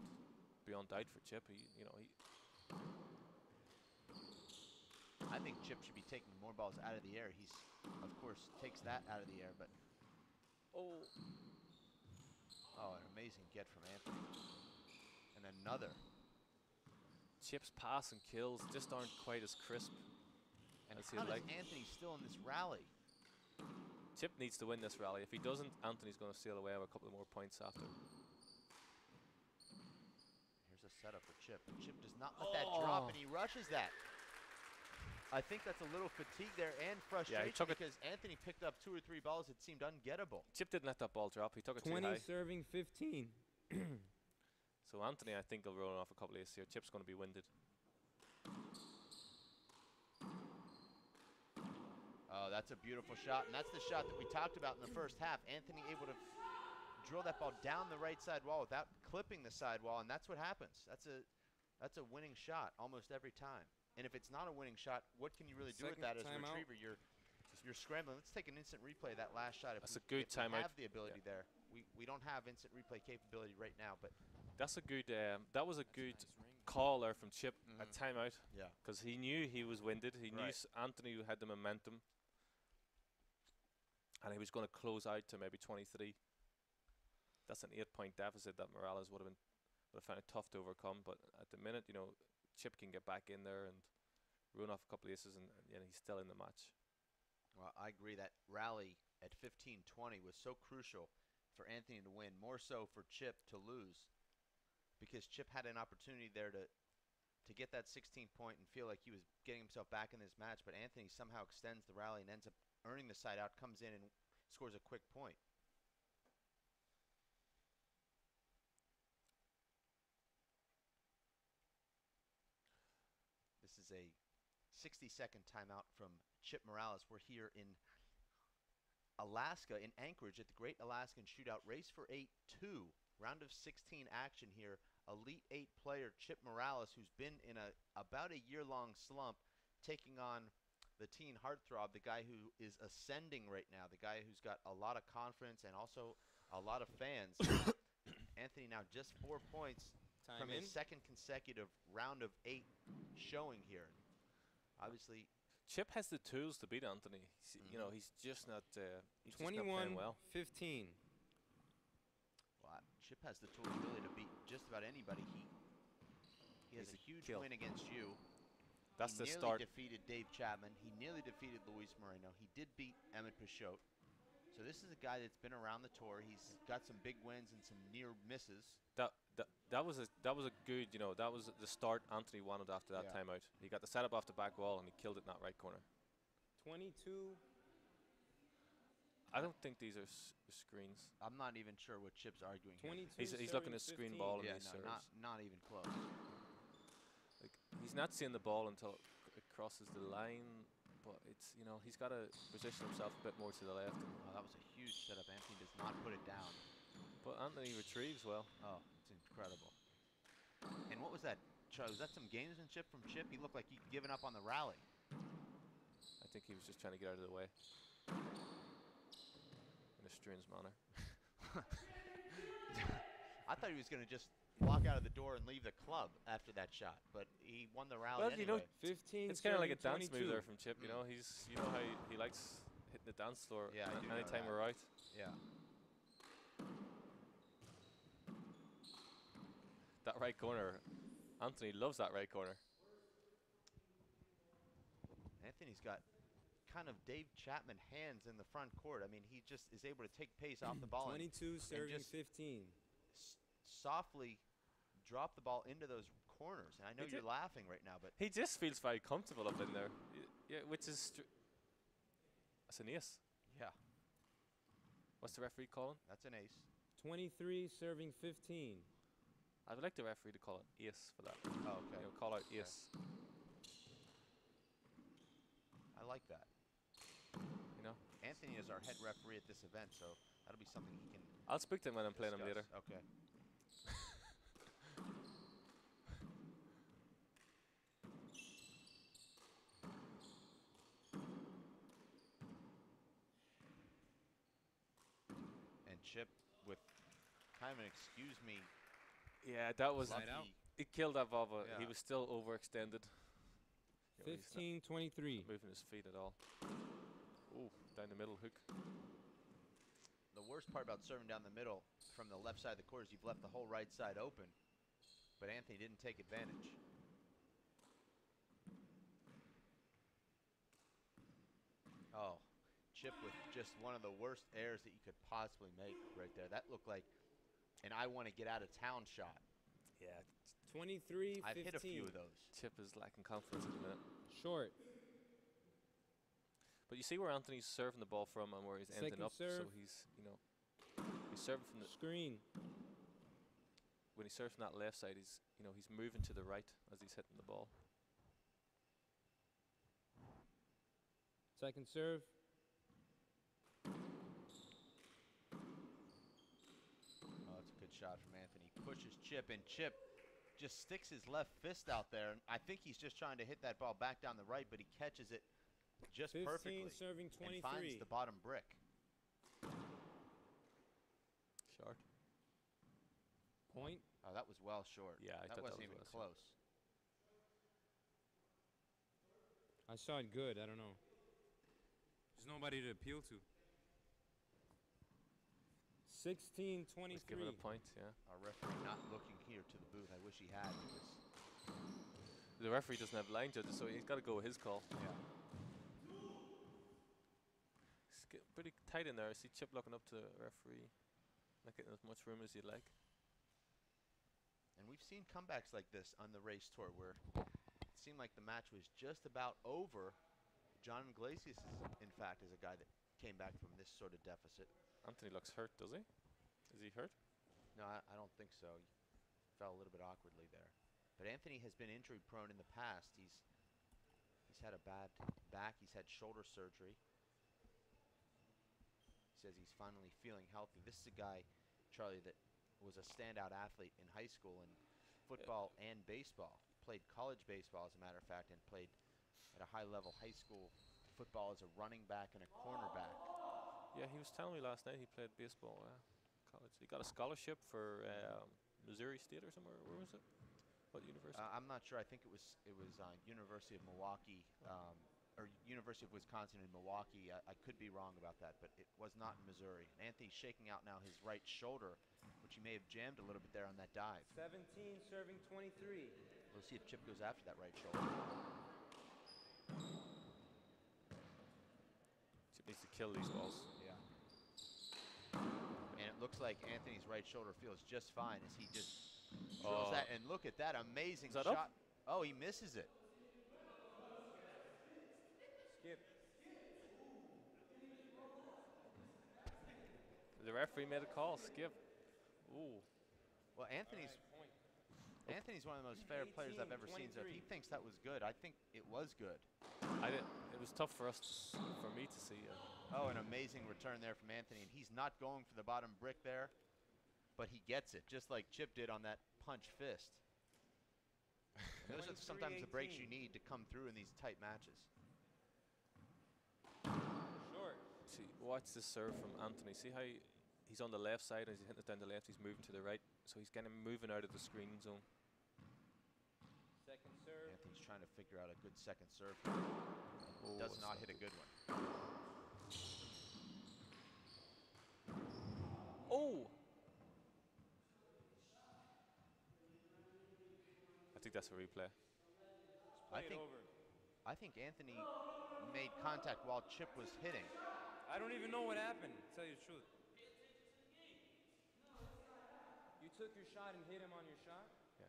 doubt for Chip. I think Chip should be taking more balls out of the air. He's, of course, takes that out of the air, but Oh, an amazing get from Anthony. And another. Chip's pass and kills just aren't quite as crisp And as how he'd does like. Anthony still in this rally? Chip needs to win this rally. If he doesn't, Anthony's going to steal away with a couple of more points after. Here's a setup for Chip. Chip does not let that drop, and he rushes that. I think that's a little fatigue there and frustration, took it. because Anthony picked up 2 or 3 balls that seemed ungettable. Chip didn't let that ball drop. He took it too 20 high. serving 15. So Anthony, I think, will roll off a couple of aces here. Chip's going to be winded. Oh, that's a beautiful shot, and that's the shot that we talked about in the first half. Anthony able to drill that ball down the right side wall without clipping the side wall, and that's what happens. That's a winning shot almost every time. And if it's not a winning shot, what can you really do with that as a Second timeout. retriever? You're scrambling. Let's take an instant replay of that last shot. That's a good timeout. We have the ability there. We don't have instant replay capability right now, but That's a good. That was a good call there from Chip at timeout. Yeah. Because he knew he was winded. He knew Right. Anthony had the momentum. and he was going to close out to maybe 23. That's an 8-point deficit that Morales would have found it tough to overcome. But at the minute, Chip can get back in there and run off a couple of aces, and he's still in the match. Well, I agree that rally at 15-20 was so crucial for Anthony to win, more so for Chip to lose, because Chip had an opportunity there to get that 16-point and feel like he was getting himself back in this match, but Anthony somehow extends the rally and ends up earning the side out, comes in and scores a quick point. This is a 60-second timeout from Chip Morales. We're here in Alaska, in Anchorage, at the Great Alaskan Shootout. Race for 8-2. Round of 16 action here. Elite 8 player Chip Morales, who's been in about a year-long slump, taking on the teen heartthrob, the guy who is ascending right now, the guy who's got a lot of confidence and also a lot of fans. Anthony now just 4 points from his second consecutive round of 8 showing here. Obviously, Chip has the tools to beat Anthony. He's just not. He's 21, just not playing well. 15. Well, Chip has the tools really to beat just about anybody. He has a huge win against you. That's the He start. nearly defeated Dave Chapman. He nearly defeated Luis Moreno. He did beat Emmett Pichot. So this is a guy that's been around the tour. He's got some big wins and some near misses. That was a good, that was the start Anthony wanted after that timeout. He got the setup off the back wall and he killed it in that right corner. 22. I don't think these are screens. I'm not even sure what Chip's arguing 22. here. He's looking at screen ball and Yeah, he no, serves. not even close. Like, he's not seeing the ball until it crosses the line, but it's he's got to position himself a bit more to the left. Oh, that was a huge setup. Anthony does not put it down. But Anthony retrieves well. Oh, it's incredible. And what was that, Charlie? Was that some gamesmanship from Chip? He looked like he'd given up on the rally. I think he was just trying to get out of the way in a strange manner. I thought he was going to just walk out of the door and leave the club after that shot, but he won the rally Well, anyway. 15. It's kind of like a dance 22. move there from Chip. He's how he likes hitting the dance floor. Yeah, I do know anytime that. we're out. Yeah. That right corner, Anthony loves that right corner. Anthony's got kind of Dave Chapman hands in the front court. I mean, he just is able to take pace off the ball 22 serving just 15. softly drop the ball into those corners. And I know you're laughing right now, but He just feels very comfortable up in there. Yeah, which is that's an ace. yeah, What's the referee calling? that's an ace. 23 serving 15. I would like the referee to call it ace for that. Oh, okay. Call out ace. I like that. Anthony is our head referee at this event, so that'll be something he can I'll speak to him when I'm playing him later. discuss. Okay. And Chip with kind of an excuse me. Yeah, that was. lucky- out. He killed that ball, but he Yeah. was still overextended. He's not 15-23. moving his feet at all. Ooh, down the middle hook. The worst part about serving down the middle from the left side of the court is you've left the whole right side open, but Anthony didn't take advantage. Oh, Chip with just one of the worst errors that you could possibly make right there. That looked like an I want to get out of town shot. Yeah, 23-15. I've hit a few of those. Chip is lacking confidence at the minute. Short. But you see where Anthony's serving the ball from and where he's ending Second up. serve. So he's serving from the. Screen. When he serves from that left side, he's moving to the right as he's hitting the ball. Second serve. Oh, that's a good shot from Anthony. Pushes Chip, and Chip just sticks his left fist out there. And I think he's just trying to hit that ball back down the right, but he catches it just 15 perfectly serving and finds 23. the bottom brick. Short. Point. Oh, that was well short. Yeah, I that thought that wasn't was even well short. close. I saw it good. I don't know. There's nobody to appeal to. 16-23. He's given a point, yeah. Our referee not looking here to the booth. I wish he had, because The referee doesn't have line judges, so he's got to go with his call. yeah. It's pretty tight in there. I see Chip looking up to the referee. Not getting as much room as you'd like. And we've seen comebacks like this on the race tour where it seemed like the match was just about over. John Iglesias, in fact, is a guy that came back from this sort of deficit. Anthony looks hurt, does he? Is he hurt? No, I don't think so. He fell a little bit awkwardly there. But Anthony has been injury prone in the past. He's had a bad back. He's had shoulder surgery. He says he's finally feeling healthy. This is a guy, Charlie, that was a standout athlete in high school in football and baseball. Played college baseball, as a matter of fact, and played at a high level high school football as a running back and a cornerback. Yeah, he was telling me last night he played baseball college. He got a scholarship for Missouri State or somewhere. Where was it? What university? I'm not sure. I think it was University of Milwaukee or University of Wisconsin in Milwaukee. I could be wrong about that, but it was not in Missouri. And Anthony's shaking out now his right shoulder, which he may have jammed a little bit there on that dive. 17 serving 23. We'll see if Chip goes after that right shoulder. Chip needs to kill these balls. Yeah. And it looks like Anthony's right shoulder feels just fine as he just drills that. And look at that amazing Is that shot. up? Oh, he misses it. Skip. The referee made a call. Skip. Ooh. Well, Anthony's one of the most fair players I've ever seen. So if he thinks that was good, I think it was good. I didn't. It was tough for for me to see. Oh, an amazing return there from Anthony. And he's not going for the bottom brick there, but he gets it, just like Chip did on that punch fist. And those are sometimes the breaks you need to come through in these tight matches. Short. See, watch this serve from Anthony. See how he's on the left side and he's hitting it down the left. He's moving to the right, so he's kind of moving out of the screen zone. Second serve. Anthony's trying to figure out a good second serve. And does not hit a good one. Oh! I think that's a replay. I think Anthony made contact while Chip was hitting. I don't even know what happened, to tell you the truth. You took your shot and hit him on your shot? Yeah.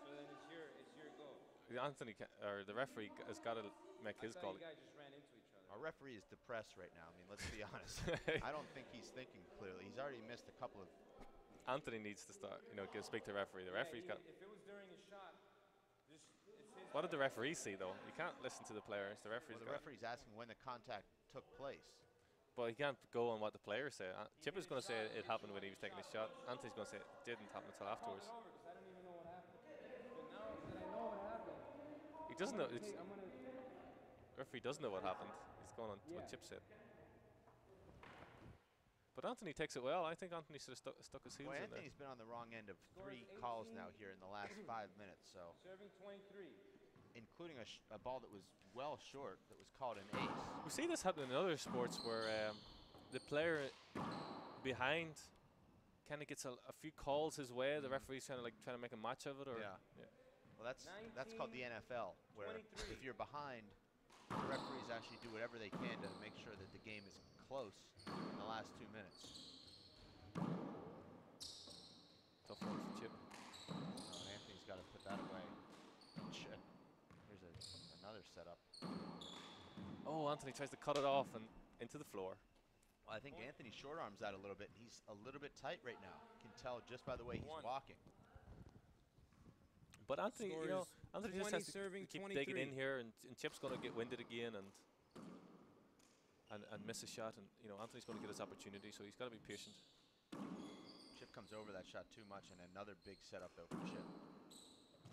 So then it's your goal. Anthony, or the referee, has got to make his call. You guys just ran into each other. Our referee is depressed right now. I mean, let's be honest. I don't think he's thinking clearly. He's already missed a couple of... Anthony needs to start, speak to the referee. The referee's got... If it was during a shot, it's his... What did the referee see, though? You can't listen to the players. The referee's Well, the referee's asking when the contact took place. But he can't go on what the players say. Chip is going to say it happened when he was taking a shot. Anthony's going to say it didn't happen until afterwards. I don't even know what happened. But now that I know what happened... He doesn't know. Referee doesn't know what happened. He's going on what Chip said. But Anthony takes it well. I think Anthony should have stuck his heels in there. Anthony's been on the wrong end of 3 calls now here in the last 5 minutes. So, Serving 23. including a ball that was well short that was called an ace. We see this happen in other sports where the player behind kind of gets a few calls his way. The referee's trying to make a match of it. Or Yeah. Well, that's called the NFL, where if you're behind, the referees actually do whatever they can to make sure that the game is close in the last 2 minutes. Tough one for Chip. Anthony's got to put that away. Here's another setup. Oh, Anthony tries to cut it off and into the floor. Well, I think Anthony short arms out a little bit. He's a little bit tight right now. You can tell just by the way he's walking. But Anthony, Anthony just has to keep 23. digging in here, and Chip's going to get winded again and miss a shot, and Anthony's going to get his opportunity, so he's got to be patient. Chip comes over that shot too much, and another big setup though for Chip.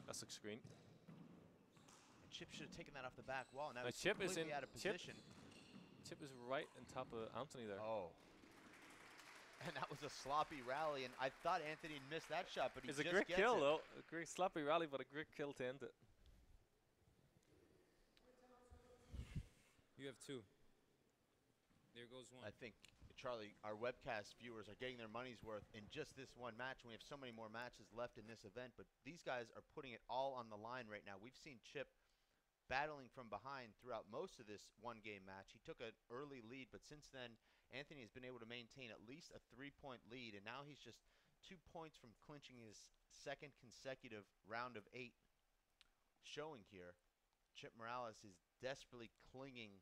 That's a screen. And Chip should have taken that off the back wall. Now he's Chip is completely out of position. Chip is right on top of Anthony there. Oh. And that was a sloppy rally, and I thought Anthony missed that shot, but he It's just a great gets kill, it. though. A great sloppy rally, but a great kill to end it. You have 2. There goes 1. I think Charlie, our webcast viewers are getting their money's worth in just this one match. We have so many more matches left in this event, but these guys are putting it all on the line right now. We've seen Chip battling from behind throughout most of this one-game match. He took an early lead, but since then, Anthony has been able to maintain at least a 3-point lead, and now he's just 2 points from clinching his second consecutive round of 8. Showing here, Chip Morales is desperately clinging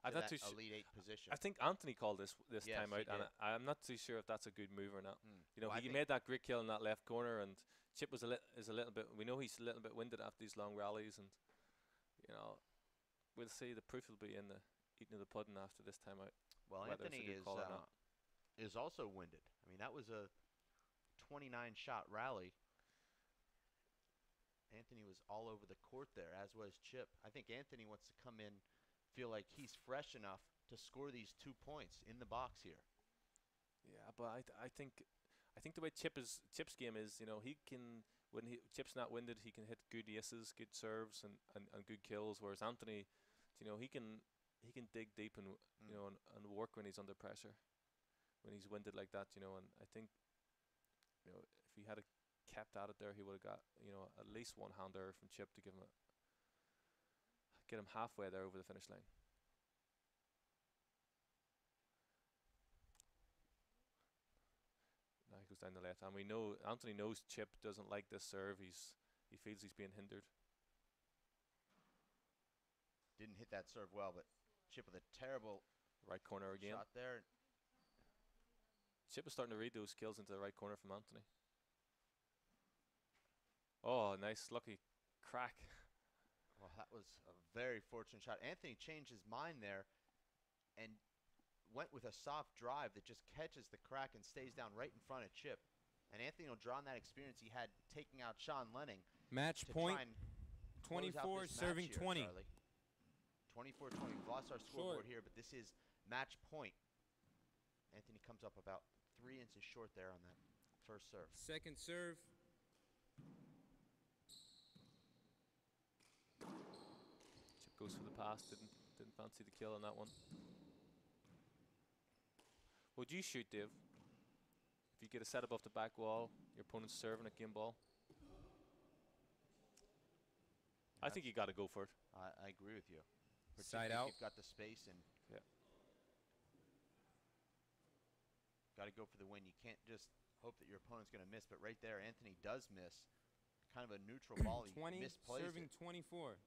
to that Elite 8 position. I think Anthony called this Yes, time out, he and did. I'm not too sure if that's a good move or not. You know, Well, I he think- made that great kill in that left corner, and Chip is a little bit. We know he's a little bit winded after these long rallies, and you know, we'll see. The proof will be in the eating of the pudding after this time out. Well, whether it's a Anthony good call or not. is also winded. I mean, that was a 29-shot rally. Anthony was all over the court there, as was Chip. I think Anthony wants to come in, feel like he's fresh enough to score these 2 points in the box here. Yeah, but I think the way Chip's game is, you know, he can, when Chip's not winded, he can hit good aces, good serves, and good kills. Whereas Anthony, you know, he can dig deep and you know and work when he's under pressure, when he's winded like that, you know. And I think, you know, if he had kept at it there, he would have got, you know, at least one hand there from Chip to get him halfway there over the finish line. Now he goes down the left, and we know Anthony knows Chip doesn't like this serve. He feels he's being hindered. Didn't hit that serve well, but Chip with a terrible Right corner again. shot there. Chip is starting to read those kills into the right corner from Anthony. Oh, nice, lucky crack. Well, that was a very fortunate shot. Anthony changed his mind there and went with a soft drive that just catches the crack and stays down right in front of Chip. And Anthony will draw on that experience he had taking out Sean Lenning. Match to point, try and close out 24, this serving match here, 20. Charlie. 24-20. We've lost our scoreboard here, but this is match point. Anthony comes up about 3 inches short there on that first serve. Second serve. Chip goes for the pass. Didn't fancy the kill on that one. Would you shoot, Dave? If you get a set above the back wall, your opponent's serving a game ball. I think you got to go for it. I agree with you. Side Particularly if out. You've got the space and Yeah. got to go for the win. You can't just hope that your opponent's going to miss. But right there, Anthony does miss. Kind of a neutral ball. He 20, misplays serving it. 24.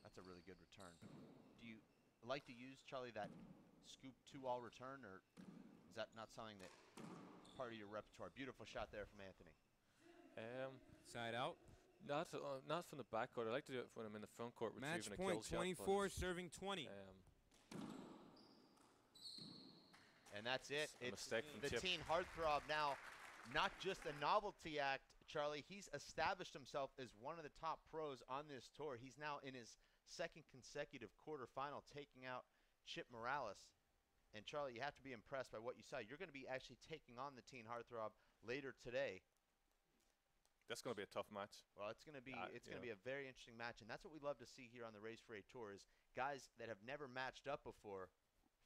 That's a really good return. Do you like to use, Charlie, that scoop 2-all return, or is that not something that is part of your repertoire? Beautiful shot there from Anthony. Side out. Not from the back court. I like to do it when I'm in the front court Match retrieving a point, kill 24, shot. serving 20. And that's it. A It's mistake from the Chip. teen heartthrob now, not just a novelty act, Charlie. He's established himself as one of the top pros on this tour. He's now in his second consecutive quarterfinal, taking out Chip Morales. And Charlie, you have to be impressed by what you saw. You're going to be actually taking on the teen heartthrob later today. That's going to be a tough match. Well, it's going to be Yeah. be a very interesting match, and that's what we love to see here on the Race for 8 Tour is guys that have never matched up before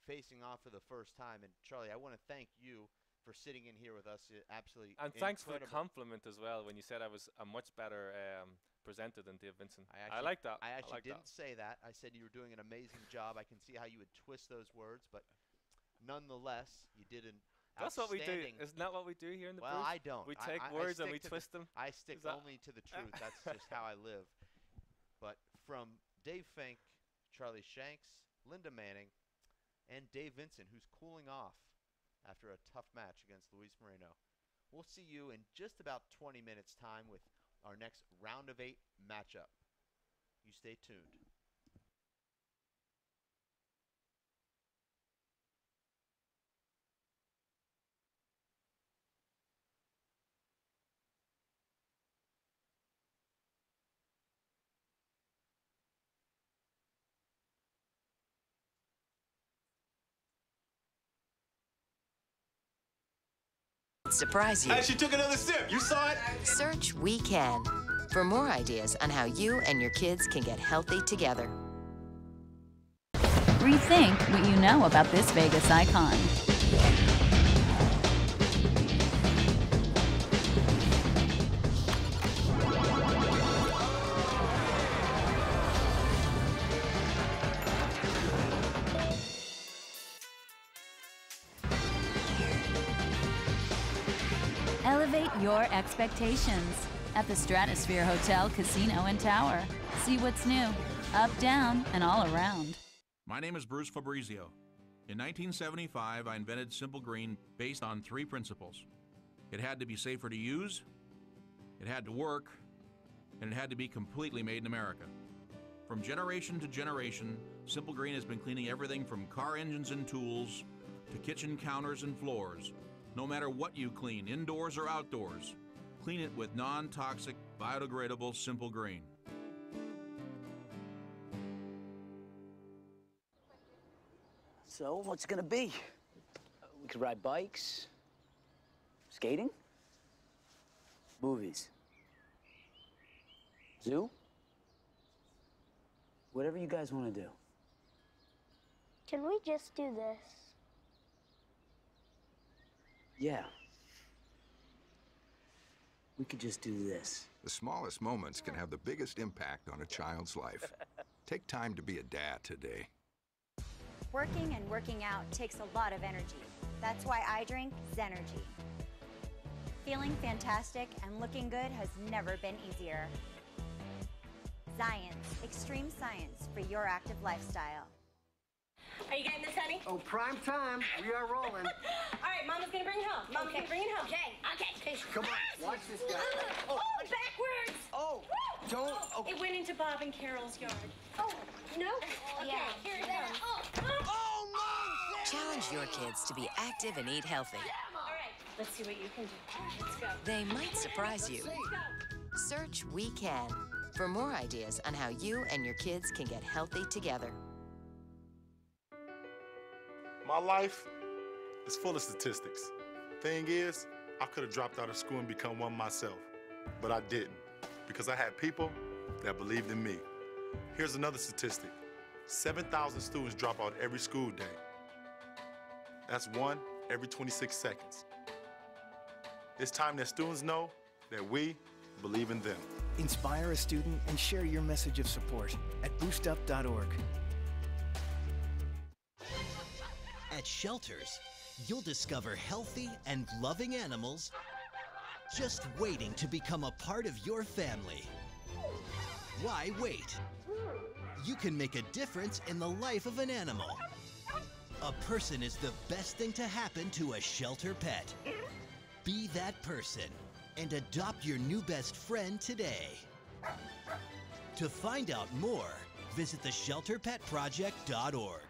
facing off for the first time. And Charlie, I want to thank you for sitting in here with us. Absolutely, And thanks for the incredible. compliment as well when you said I was a much better presenter than Dave Vincent. I I like that. I actually like didn't say that. I said you were doing an amazing job. I can see how you would twist those words, but nonetheless, you did an That's what we do. outstanding. Isn't that what we do here in the Well, booth? I don't. We I- take I words and stick we to the- twist them. I stick Is that- only to the truth. That's just how I live. But from Dave Fink, Charlie Shanks, Linda Manning, and Dave Vincent, who's cooling off after a tough match against Luis Moreno, we'll see you in just about 20 minutes' time with our next round of 8 matchup. You stay tuned. Surprise you. Hey, she took another sip. You saw it? Search We Can for more ideas on how you and your kids can get healthy together. Rethink what you know about this Vegas icon. Elevate your expectations at the Stratosphere Hotel, Casino, and Tower. See what's new, up, down, and all around. My name is Bruce Fabrizio. In 1975, I invented Simple Green based on 3 principles. It had to be safer to use, it had to work, and it had to be completely made in America. From generation to generation, Simple Green has been cleaning everything from car engines and tools to kitchen counters and floors. No matter what you clean, indoors or outdoors, clean it with non-toxic, biodegradable Simple Green. So, what's it gonna be? We could ride bikes, skating, movies, zoo, whatever you guys want to do. Can we just do this? Yeah. We could just do this. The smallest moments can have the biggest impact on a child's life. Take time to be a dad today. Working and working out takes a lot of energy. That's why I drink Zenergy. Feeling fantastic and looking good has never been easier. Science, extreme science for your active lifestyle. Are you getting this, honey? Oh, prime time. We are rolling. All right, Mama's gonna bring it home. Mama's gonna bring it home. Okay. Come on, watch this guy. Oh, backwards! Oh, don't. Oh. It went into Bob and Carol's yard. Oh, no? Okay, Yeah. here it goes. Oh, no! Challenge your kids to be active and eat healthy. All right, let's see what you can do. Let's go. They might surprise you. Search We Can for more ideas on how you and your kids can get healthy together. My life is full of statistics. Thing is, I could have dropped out of school and become one myself, but I didn't because I had people that believed in me. Here's another statistic. 7,000 students drop out every school day. That's 1 every 26 seconds. It's time that students know that we believe in them. Inspire a student and share your message of support at boostup.org. At shelters, you'll discover healthy and loving animals just waiting to become a part of your family. Why wait? You can make a difference in the life of an animal. A person is the best thing to happen to a shelter pet. Be that person and adopt your new best friend today. To find out more, visit theshelterpetproject.org.